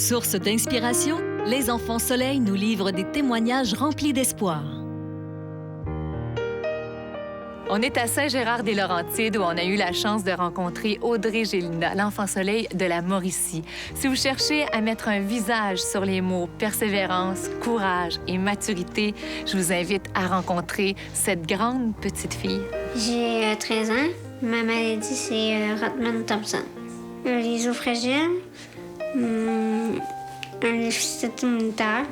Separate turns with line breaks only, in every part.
Source d'inspiration, les Enfants Soleil nous livrent des témoignages remplis d'espoir.
On est à Saint-Gérard-des-Laurentides où on a eu la chance de rencontrer Audrey Gélina, l'Enfant Soleil de la Mauricie. Si vous cherchez à mettre un visage sur les mots persévérance, courage et maturité, je vous invite à rencontrer cette grande petite fille.
J'ai 13 ans. Ma maladie, c'est Rothman-Thompson. Les os fragiles, un déficit immunitaire,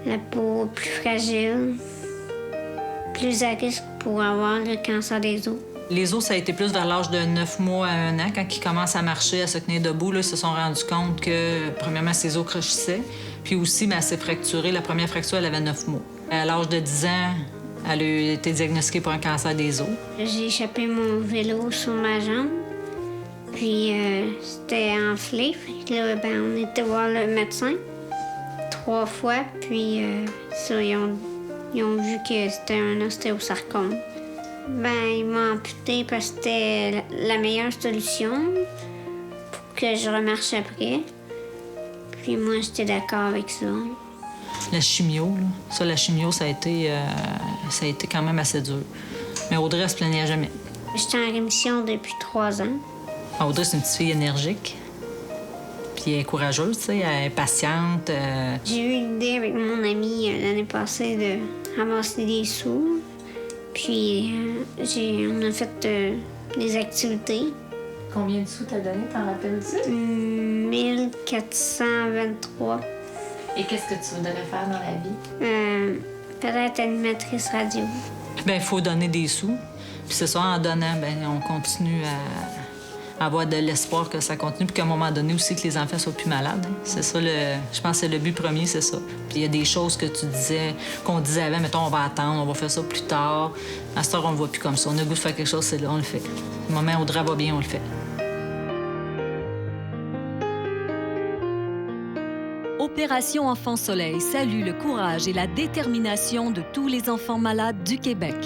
la peau plus fragile, plus à risque pour avoir le cancer des os.
Les os, ça a été plus vers l'âge de 9 mois à 1 an. Quand ils commencent à marcher, à se tenir debout, là, ils se sont rendus compte que, premièrement, ses os crochissaient. Puis aussi, elle s'est fracturée. La première fracture, elle avait 9 mois. À l'âge de 10 ans, elle a été diagnostiquée pour un cancer des os.
J'ai échappé mon vélo sur ma jambe, puis c'était enflé. Fait que là, on était voir le médecin 3 fois, puis ça, ils ont vu que c'était un ostéosarcome. Ils m'ont amputé parce que c'était la meilleure solution pour que je remarche après. Puis moi, j'étais d'accord avec ça.
La chimio, là. La chimio, ça a été quand même assez dur. Mais Audrey, elle se plaignait jamais.
J'étais en rémission depuis 3 ans.
Audrey, c'est une petite fille énergique. Puis elle est courageuse, tu sais, elle est patiente.
J'ai eu une idée avec mon ami l'année passée de ramasser des sous. Puis on a fait des activités.
Combien de sous t'as donné, t'en rappelles-tu?
1423.
Et qu'est-ce que tu voudrais faire dans la vie?
Peut-être animatrice radio.
Bien, il faut donner des sous. Puis c'est ça, en donnant, bien, on continue à avoir de l'espoir que ça continue, puis qu'à un moment donné aussi, que les enfants soient plus malades. Hein. C'est ça, je pense que c'est le but premier, c'est ça. Puis il y a des choses que qu'on disait avant, mettons, on va attendre, on va faire ça plus tard. À cette heure, on le voit plus comme ça. On a le goût de faire quelque chose, c'est là, on le fait. Le moment où Audrey va bien, on le fait.
Opération Enfants Soleil salue le courage et la détermination de tous les enfants malades du Québec.